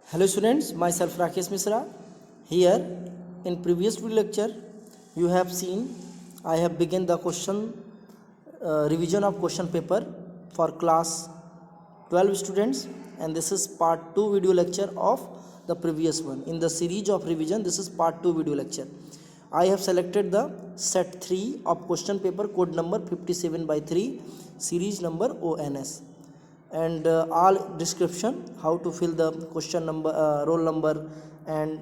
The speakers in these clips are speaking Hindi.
Hello students, myself Rakesh Misra. Here in previous video lecture you have seen I have begun the revision of question paper for class 12 students, and this is part 2 video lecture of the previous one. In the series of revision, this is part 2 video lecture. I have selected the set 3 of question paper code number 57/3 series number ONS, and all description how to fill the question number, roll number, and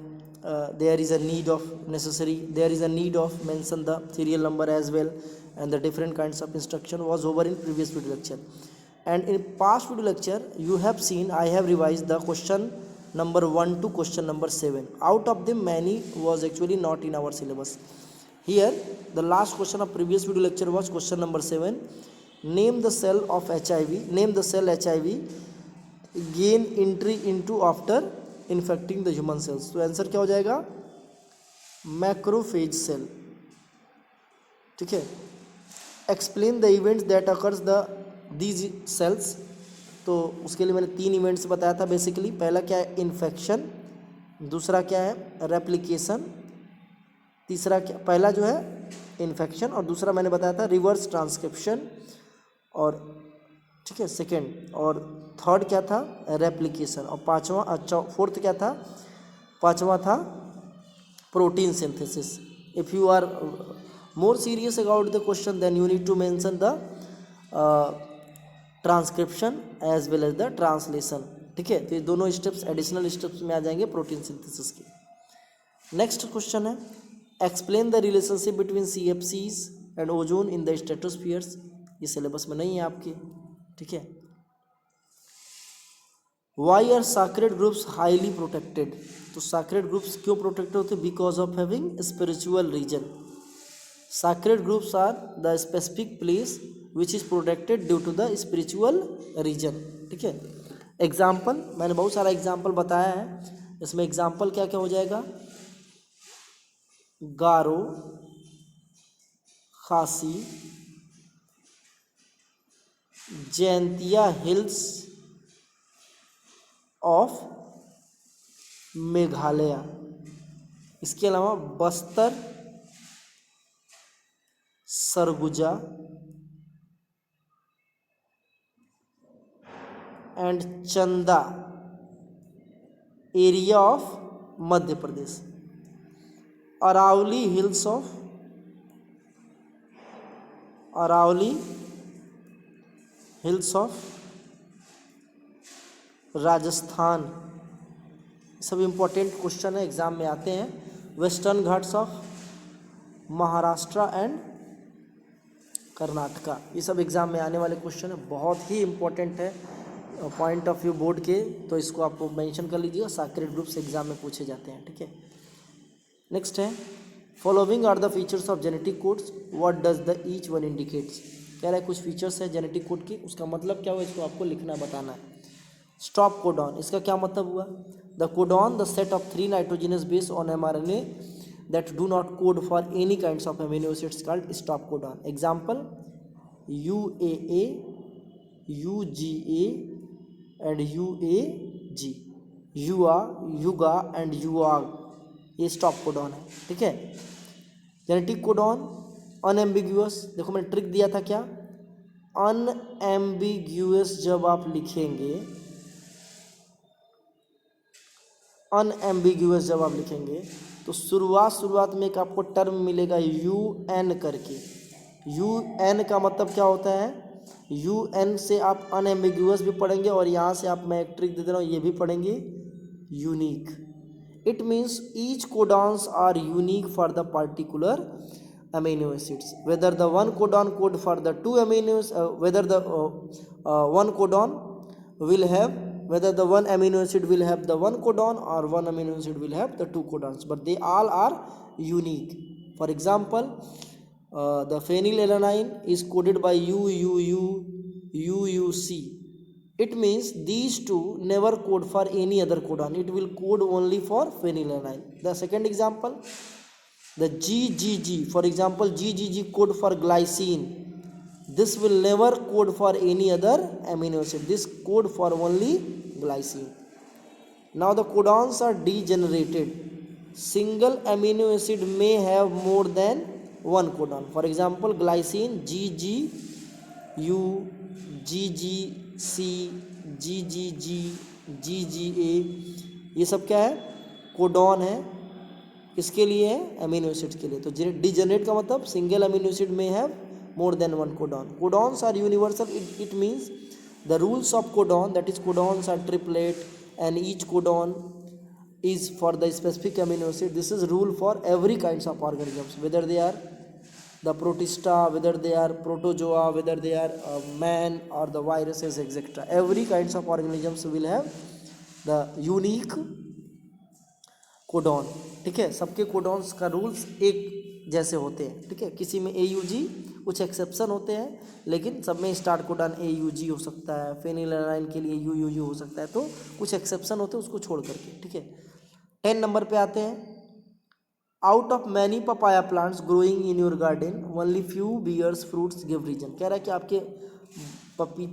there is a need of mention the serial number as well, and the different kinds of instruction was over in previous video lecture. And in past video lecture you have seen I have revised the question number 1 to question number 7. Out of them many was actually not in our syllabus. Here the last question of previous video lecture was question number 7. Name the cell HIV gain entry into after infecting the human cells. तो आंसर क्या हो जाएगा? Macrophage cell. ठीक है. Explain the events that occurs these cells. तो उसके लिए मैंने 3 इवेंट्स बताया था बेसिकली. पहला क्या है? इन्फेक्शन. दूसरा क्या है? रेप्लिकेशन. तीसरा क्या? पहला जो है इन्फेक्शन, और दूसरा मैंने बताया था रिवर्स ट्रांसक्रिप्शन. और ठीक है, सेकेंड. और थर्ड क्या था? रेप्लिकेशन. और फोर्थ क्या था? पांचवा था protein synthesis. If you are more serious about the question then you need to mention the transcription as well as the translation. ठीक है, तो ये दोनों स्टेप्स एडिशनल स्टेप्स में आ जाएंगे प्रोटीन सिंथेसिस के. नेक्स्ट क्वेश्चन है explain the relationship between CFCs and ozone in the stratospheres. ये सिलेबस में नहीं है आपके. ठीक है. Why are sacred groups highly protected. तो सैक्रेड ग्रुप्स क्यों प्रोटेक्टेड होते? Because of having spiritual reason. Sacred groups are the specific place which is protected due to the spiritual reason. ठीक है. एग्जाम्पल मैंने बहुत सारा एग्जाम्पल बताया है. इसमें एग्जाम्पल क्या क्या हो जाएगा? गारो, खासी, जैंतिया हिल्स ऑफ मेघालय. इसके अलावा Bastar, Surguja and Chanda area of Madhya Pradesh. Aravalli hills of Rajasthan. सब इम्पोर्टेंट क्वेश्चन है, एग्जाम में आते हैं. Western Ghats of Maharashtra and Karnataka. ये सब एग्जाम में आने वाले क्वेश्चन है, बहुत ही इम्पोर्टेंट है पॉइंट ऑफ व्यू बोर्ड के. तो इसको आप मेंशन कर लीजिएगा. सैक्रेड ग्रुप्स एग्जाम में पूछे जाते हैं. ठीक है. नेक्स्ट है following are the features of genetic codes. What does the each one indicates. कह रहा है कुछ फीचर्स है जेनेटिक कोड की, उसका मतलब क्या हुआ इसको आपको लिखना बताना है. स्टॉप कोडॉन, इसका क्या मतलब हुआ? The codon the set of 3 nitrogenous base on mRNA that do not code for any kinds of amino acids called stop codon. Example UAA, UGA and UAG, युगा एंड युआग. ये स्टॉप कोडॉन है. ठीक है. Genetic codon unambiguous. देखो मैंने ट्रिक दिया था क्या? अनएम्बिग्यूअस जब आप लिखेंगे, तो शुरुआत में एक आपको टर्म मिलेगा UN करके. UN का मतलब क्या होता है? UN से आप अनएम्बिग्यूअस भी पढ़ेंगे, और यहाँ से आप, मैं एक ट्रिक दे दे रहा हूँ, ये भी पढ़ेंगे unique. It means each codons are unique for the particular amino acids. Whether the one codon code for the 2 aminos, whether the one codon will have, whether the one amino acid will have the one codon or one amino acid will have the 2 codons, but they all are unique. For example, the phenylalanine is coded by UUC. It means these two never code for any other codon. It will code only for phenylalanine. The second example, the GGG, for example, GGG code for glycine. This will never code for any other amino acid. This code for only glycine. Now the codons are degenerated. Single amino acid may have more than one codon. For example, glycine GGU, GGC, GGG, GGA, ये सब क्या है? कोडॉन है। किसके लिए है? अमीनो एसिड के लिए। तो डिजेनरेट का मतलब सिंगल अमीनो एसिड में have more than one codon. Codons are universal, it means the rules of codon, that is codons are triplet and each codon is for the specific amino acid. This is rule for every kinds of organisms, whether they are the protista, whether they are protozoa, whether they are man or the viruses, etc. Every kinds of organisms will have the unique codon. ठीक है, सबके कोडॉन्स का रूल्स एक जैसे होते हैं। ठीक है, किसी में AUG, कुछ एक्सेप्शन होते हैं, लेकिन सब में स्टार्ट कोडॉन AUG हो सकता है, फेनिलएलानाइन के लिए UUG हो सकता है, तो कुछ एक्सेप्शन होते हैं उसको छोड़ करके। ठीक है, 10 नंबर पे आते हैं। Out of many papaya plants growing in your garden only few bears fruits give reason. कह रहा है कि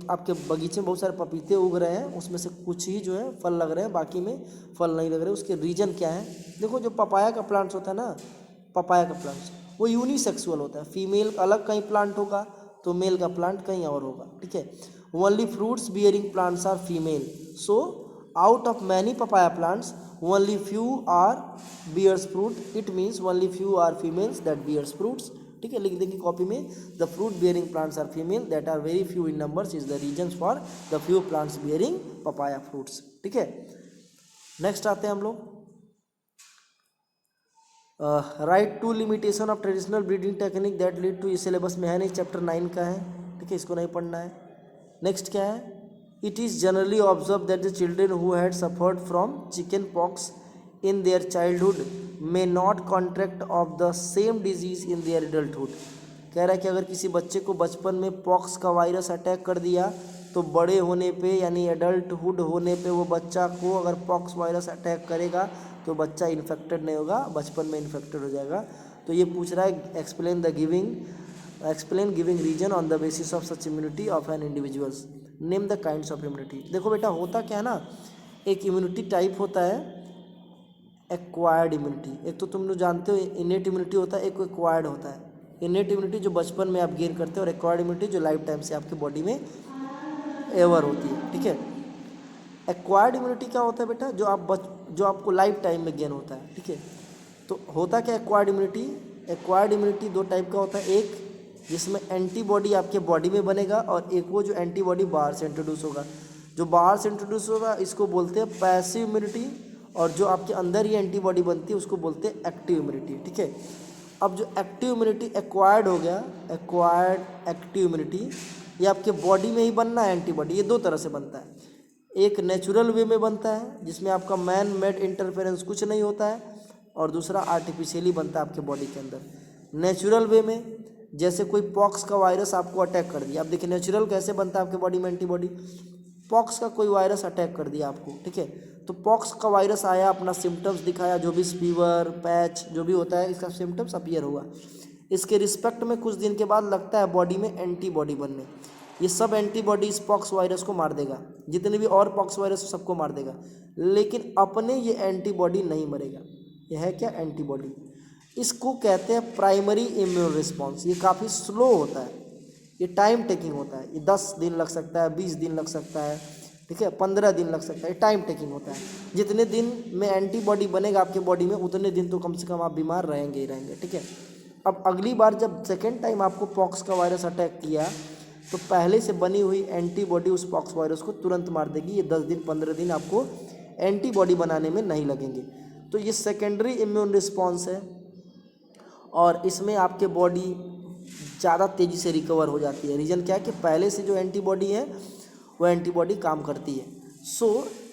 आपके बगीचे में बहुत सारे पपीते उग रहे हैं, उसमें से कुछ ही जो है फल लग रहे हैं, बाकी में फल नहीं लग रहे। उसके रीजन क्या है? देखो, जो पपाया का प्लांट्स होता है ना, पपाया का प्लांट्स वो यूनिसेक्सुअल होता है। फीमेल अलग कहीं प्लांट होगा तो मेल का प्लांट कहीं और होगा। ठीक है, only fruits bearing plants are female. So out of many papaya plants only few are bears fruit, it means only few are females that bears fruits. ठीक है, लिख देंगे कॉपी में, the fruit bearing plants are female that are very few in numbers is the reasons for the few plants bearing papaya fruits. ठीक है, नेक्स्ट आते हैं हम लोग। Write two limitation of traditional breeding technique that lead to, इस सिलेबस में है नहीं, चैप्टर 9 का है। ठीक है, इसको नहीं पढ़ना है। नेक्स्ट क्या है? It is generally observe that the children who had suffered from chicken pox in their childhood may not contract of the same disease in their adulthood। कह रहा है कि अगर किसी बच्चे को बचपन में पॉक्स का वायरस अटैक कर दिया तो बड़े होने पे यानी एडल्टहुड होने पे वो बच्चा को अगर पॉक्स वायरस अटैक करेगा तो बच्चा इन्फेक्टेड नहीं होगा, बचपन में इन्फेक्टेड हो जाएगा। तो ये पूछ रहा है explain giving reason on the basis of such immunity of an individuals, name the kinds of immunity. देखो बेटा, होता क्या है ना, एक इम्यूनिटी टाइप होता है एक्वायर्ड इम्यूनिटी। एक तो तुम लोग जानते हो इनेट इम्यूनिटी होता है, एक एक्वायर्ड होता है। इनेट इम्यूनिटी जो बचपन में आप गेन करते हो, और एक्वायर्ड इम्यूनिटी जो लाइफ टाइम से आपकी बॉडी में एवर होती है। ठीक है, एक्वायर्ड इम्यूनिटी क्या होता है बेटा? जो आपको लाइफ टाइम में गेन होता है। ठीक है, तो होता क्या एक्वायर्ड इम्यूनिटी? एक्वायर्ड इम्यूनिटी दो टाइप का होता है, एक जिसमें एंटीबॉडी आपके बॉडी में बनेगा, और एक वो जो एंटीबॉडी बाहर से इंट्रोड्यूस होगा। जो बाहर से इंट्रोड्यूस होगा इसको बोलते हैं पैसिव इम्यूनिटी, और जो आपके अंदर ही एंटीबॉडी बनती है उसको बोलते हैं एक्टिव इम्यूनिटी। ठीक है, अब जो एक्टिव इम्यूनिटी एक्वायर्ड हो गया, एक्वायर्ड एक्टिव इम्यूनिटी, ये आपके बॉडी में ही बनना है एंटीबॉडी। ये दो तरह से बनता है, एक नेचुरल वे में बनता है जिसमें आपका मैन मेड इंटरफेरेंस कुछ नहीं होता है, और दूसरा आर्टिफिशियली बनता है आपके बॉडी के अंदर। नेचुरल वे में जैसे कोई पॉक्स का वायरस आपको अटैक कर दिया, अब देखिए नेचुरल कैसे बनता है आपके बॉडी में एंटीबॉडी। पॉक्स का कोई वायरस अटैक कर दिया आपको, ठीक है, तो पॉक्स का वायरस आया, अपना सिम्टम्स दिखाया, जो भी फीवर पैच जो भी होता है इसका सिम्टम्स अपीयर हुआ। इसके रिस्पेक्ट में कुछ दिन के बाद लगता है बॉडी में एंटीबॉडी बनने। ये सब एंटीबॉडी इस पॉक्स वायरस को मार देगा, जितने भी और पॉक्स वायरस सबको मार देगा, लेकिन अपने ये एंटीबॉडी नहीं मरेगा। यह है क्या? एंटीबॉडी। इसको कहते हैं प्राइमरी इम्यून रिस्पॉन्स। ये काफ़ी स्लो होता है, ये टाइम टेकिंग होता है। ये 10 दिन लग सकता है, 20 दिन लग सकता है, ठीक है, 15 दिन लग सकता है। टाइम टेकिंग होता है। जितने दिन में एंटीबॉडी बनेगा आपके बॉडी में उतने दिन तो कम से कम आप बीमार रहेंगे ही रहेंगे। ठीक है, अब अगली बार जब सेकेंड टाइम आपको पॉक्स का वायरस अटैक किया तो पहले से बनी हुई एंटीबॉडी उस पॉक्स वायरस को तुरंत मार देगी। ये 10 दिन 15 दिन आपको एंटीबॉडी बनाने में नहीं लगेंगे। तो ये सेकेंडरी इम्यून रिस्पॉन्स है, और इसमें आपके बॉडी ज़्यादा तेज़ी से रिकवर हो जाती है। रीज़न क्या है कि पहले से जो एंटीबॉडी है वो एंटीबॉडी काम करती है। सो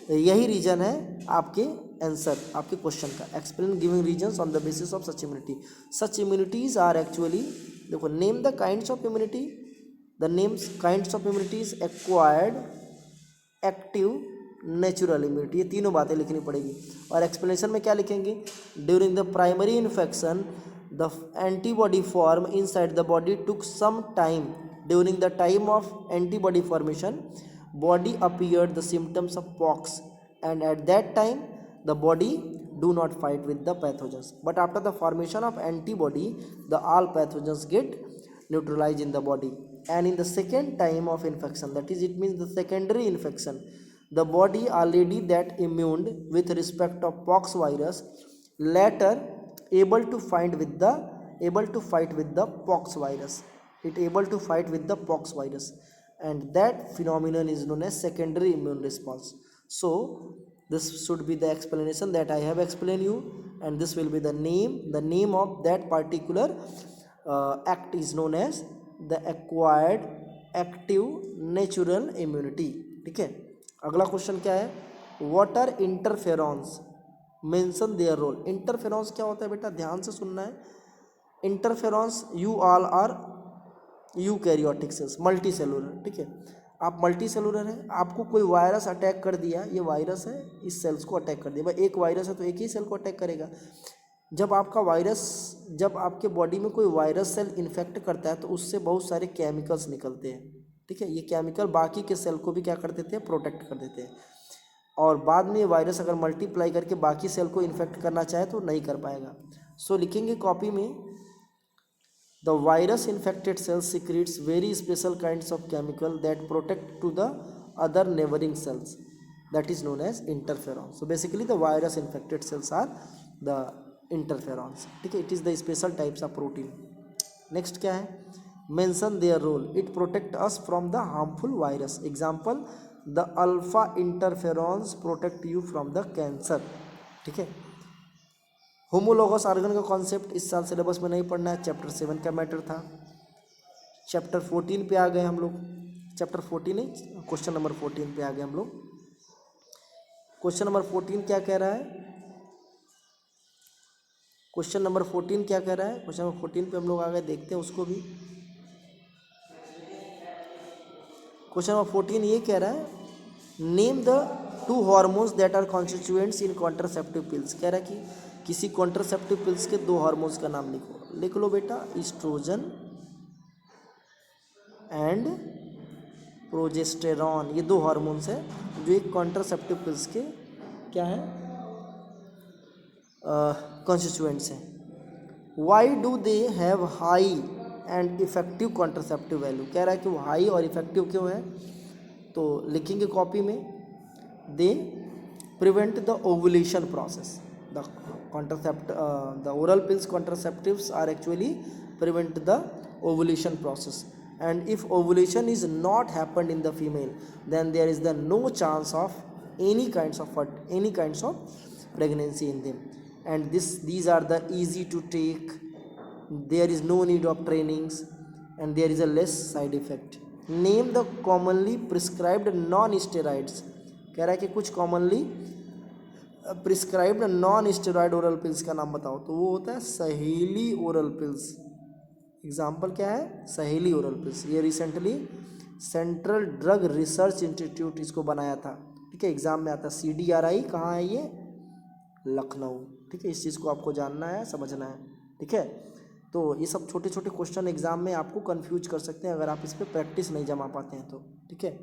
यही रीज़न है आपके आंसर, आपके क्वेश्चन का। Explain giving reasons on the basis of such immunity. Such immunities are actually, देखो, name the kinds of immunity. The names kinds of immunities acquired, active, natural immunity. ये तीनों बातें लिखनी पड़ेगी। और एक्सप्लेनेशन में क्या लिखेंगे? During the primary infection the antibody form inside the body took some time. During the time of antibody formation body appeared the symptoms of pox. and at that time the body do not fight with the pathogens, but after the formation of antibody the all pathogens get neutralized in the body. And in the second time of infection, that is, it means the secondary infection, the body already that immune with respect of pox virus later able to fight with the pox virus, it able to fight with the pox virus, and that phenomenon is known as secondary immune response. So this should be the explanation that I have explained you, and this will be the name of that particular act is known as the acquired active natural immunity. ठीक है, अगला क्वेश्चन क्या है, what are interferons, mention their role. Interferons क्या होता है बेटा, ध्यान से सुनना है। Interferons you all are eukaryotic cells, multicellular. ठीक है, आप मल्टी सेलुलर हैं, आपको कोई वायरस अटैक कर दिया, ये वायरस है, इस सेल्स को अटैक कर दिया। भाई एक वायरस है तो एक ही सेल को अटैक करेगा। जब आपके बॉडी में कोई वायरस सेल इन्फेक्ट करता है तो उससे बहुत सारे केमिकल्स निकलते हैं। ठीक है, ये केमिकल बाकी के सेल को भी क्या कर देते हैं, प्रोटेक्ट कर देते हैं, और बाद में ये वायरस अगर मल्टीप्लाई करके बाकी सेल को इन्फेक्ट करना चाहे तो नहीं कर पाएगा। सो लिखेंगे कॉपी में, the virus infected cells secretes very special kinds of chemical that protect to the other neighbouring cells, that is known as interferon. So basically the virus infected cells are the interferons. ठीक है, it is the special types of protein. Next क्या है, mention their role, it protect us from the harmful virus. Example, the alpha interferons protect you from the cancer. ठीक है, होमोलोगस ऑर्गन का कॉन्सेप्ट इस साल सिलेबस में नहीं पढ़ना है, चैप्टर 7 का मैटर था। चैप्टर 14 पे आ गए हम लोग, चैप्टर 14 नहीं, क्वेश्चन नंबर 14 पे आ गए हम लोग। क्वेश्चन नंबर 14 क्या कह रहा है, क्वेश्चन नंबर 14 क्या कह रहा है, क्वेश्चन नंबर 14 पे हम लोग आगे देखते हैं उसको भी। क्वेश्चन नंबर 14 ये कह रहा है, name the 2 hormones that are constituents in contraceptive pills. कह रहा है कि किसी कॉन्ट्रासेप्टिव पिल्स के 2 हार्मोन्स का नाम लिखो। लिख लो बेटा, ईस्ट्रोजन एंड प्रोजेस्टेरॉन, ये 2 हार्मोन्स है जो एक कॉन्ट्रासेप्टिव पिल्स के क्या है, कॉन्स्टिट्यूएंट्स हैं। Why do they have high and effective contraceptive value. कह रहा है कि वो हाई और इफेक्टिव क्यों है, तो लिखेंगे कॉपी में, they prevent the ovulation process. The oral pills contraceptives are actually prevent the ovulation process, and if ovulation is not happened in the female, then there is the no chance of any kinds of pregnancy in them, and these are the easy to take, there is no need of trainings, and there is a less side effect. Name the commonly prescribed non steroids। कह रहा है कि कुछ commonly prescribed non steroid oral pills का नाम बताओ, तो वो होता है सहेली ओरल पिल्स। एग्जाम्पल क्या है, सहेली ओरल पिल्स। ये recently central drug research institute इसको बनाया था। ठीक है, एग्जाम में आता है। CDRI कहाँ है ये, लखनऊ। ठीक है, इस चीज़ को आपको जानना है, समझना है। ठीक है, तो ये सब छोटे छोटे क्वेश्चन एग्जाम में आपको कंफ्यूज कर सकते हैं अगर आप इस पर प्रैक्टिस नहीं जमा पाते हैं तो। ठीक है,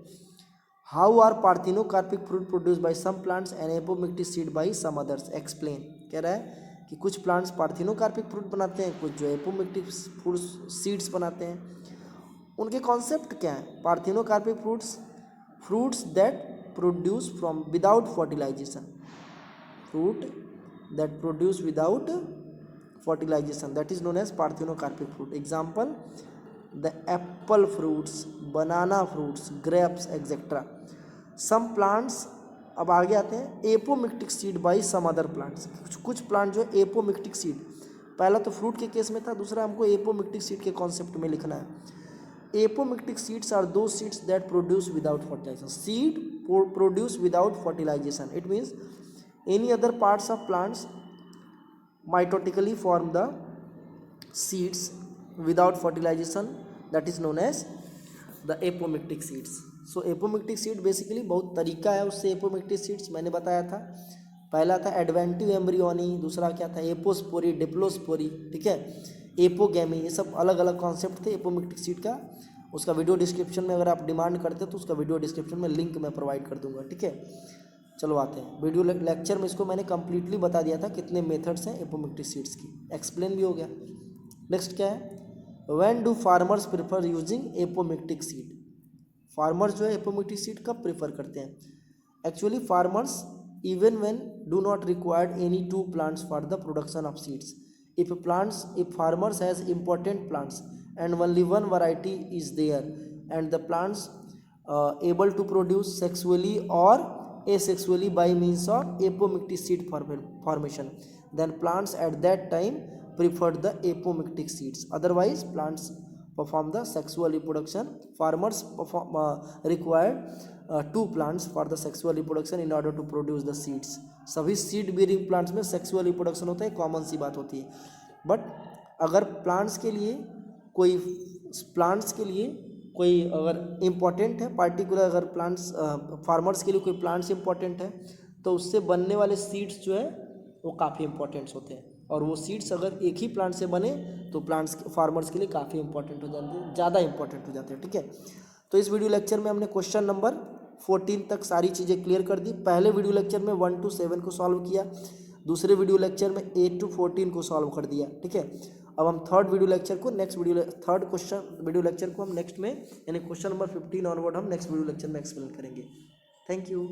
how are parthenocarpic fruit produce by some plants and apomictic seed by some others, explain. कह रहा है कि कुछ प्लांट्स पार्थिनोकार्पिक फ्रूट बनाते हैं, कुछ जो एपोमिक्टिक फ्रूट सीड्स बनाते हैं। उनके कॉन्सेप्ट क्या है, parthenocarpic fruits that produce from without fertilization, fruit that produce without fertilization, that is known as parthenocarpic fruit. Example, the apple fruits, banana fruits, grapes etc. some plants, अब आगे आते हैं, apomictic seed by some other plants. कुछ प्लांट जो है एपोमिक्टिक सीड, पहला तो फ्रूट के केस में था, दूसरा हमको एपोमिक्टिक सीड के कॉन्सेप्ट में लिखना है। Apomictic seeds are the seeds that produce without fertilization. Seed produce without fertilization, it means any other parts of plants mitotically form the seeds without fertilization, that is known as the apomictic seeds. So apomictic seed basically बहुत तरीका है उससे apomictic seeds मैंने बताया था। पहला था एडवेंटिव एम्ब्रियोनी, दूसरा क्या था, एपोस्पोरी, डिप्लोस्पोरी। ठीक है, एपोगैमी, ये सब अलग अलग कॉन्सेप्ट थे एपोमिक्टिक सीड का। उसका वीडियो डिस्क्रिप्शन में, अगर आप डिमांड करते हो तो उसका वीडियो डिस्क्रिप्शन में लिंक मैं प्रोवाइड कर दूंगा। ठीक है, चलो आते हैं वीडियो लेक्चर में, इसको मैंने कम्प्लीटली बता दिया था कितने मेथड्स हैं एपोमिक्टिक सीड्स की, एक्सप्लेन भी हो गया। नेक्स्ट क्या है, when do farmers prefer using apomictic seed. Farmers जो है एपोमिक्टिक सीड कब प्रेफर करते हैं? Actually farmers even when do not required any two plants for the production of seeds, if farmers has important plants and only one variety is there and the plants able to produce sexually or asexually by means of apomictic seed formation, then plants at that time prefer the apomictic seeds. Otherwise plants perform the sexual reproduction. Farmers required two plants for the sexual reproduction in order to produce the seeds. सभी सीड बेयरिंग प्लांट्स में सेक्सुअल रिप्रोडक्शन होता है, कॉमन सी बात होती है। बट अगर प्लांट्स के लिए कोई अगर इम्पॉर्टेंट है पार्टिकुलर, अगर प्लांट्स फार्मर्स के लिए कोई प्लांट्स इम्पॉर्टेंट है तो उससे बनने वाले सीड्स जो है वो काफ़ी इंपॉर्टेंट्स होते हैं, और वो सीड्स अगर एक ही प्लांट से बने तो प्लांट्स फार्मर्स के लिए काफ़ी इंपॉर्टेंट हो जाते हैं, ज़्यादा इंपॉर्टेंट हो जाते हैं। ठीक है, तो इस वीडियो लेक्चर में हमने क्वेश्चन नंबर 14 तक सारी चीज़ें क्लियर कर दी। पहले वीडियो लेक्चर में 1 to 7 को सॉल्व किया, दूसरे वीडियो लेक्चर में 8 to 14 को सॉल्व कर दिया। ठीक है, अब हम थर्ड वीडियो लेक्चर को थर्ड क्वेश्चन वीडियो लेक्चर को हम नेक्स्ट में यानी क्वेश्चन नंबर 15 ऑनवर्ड हम नेक्स्ट वीडियो लेक्चर में एक्सप्लेन करेंगे। Thank you.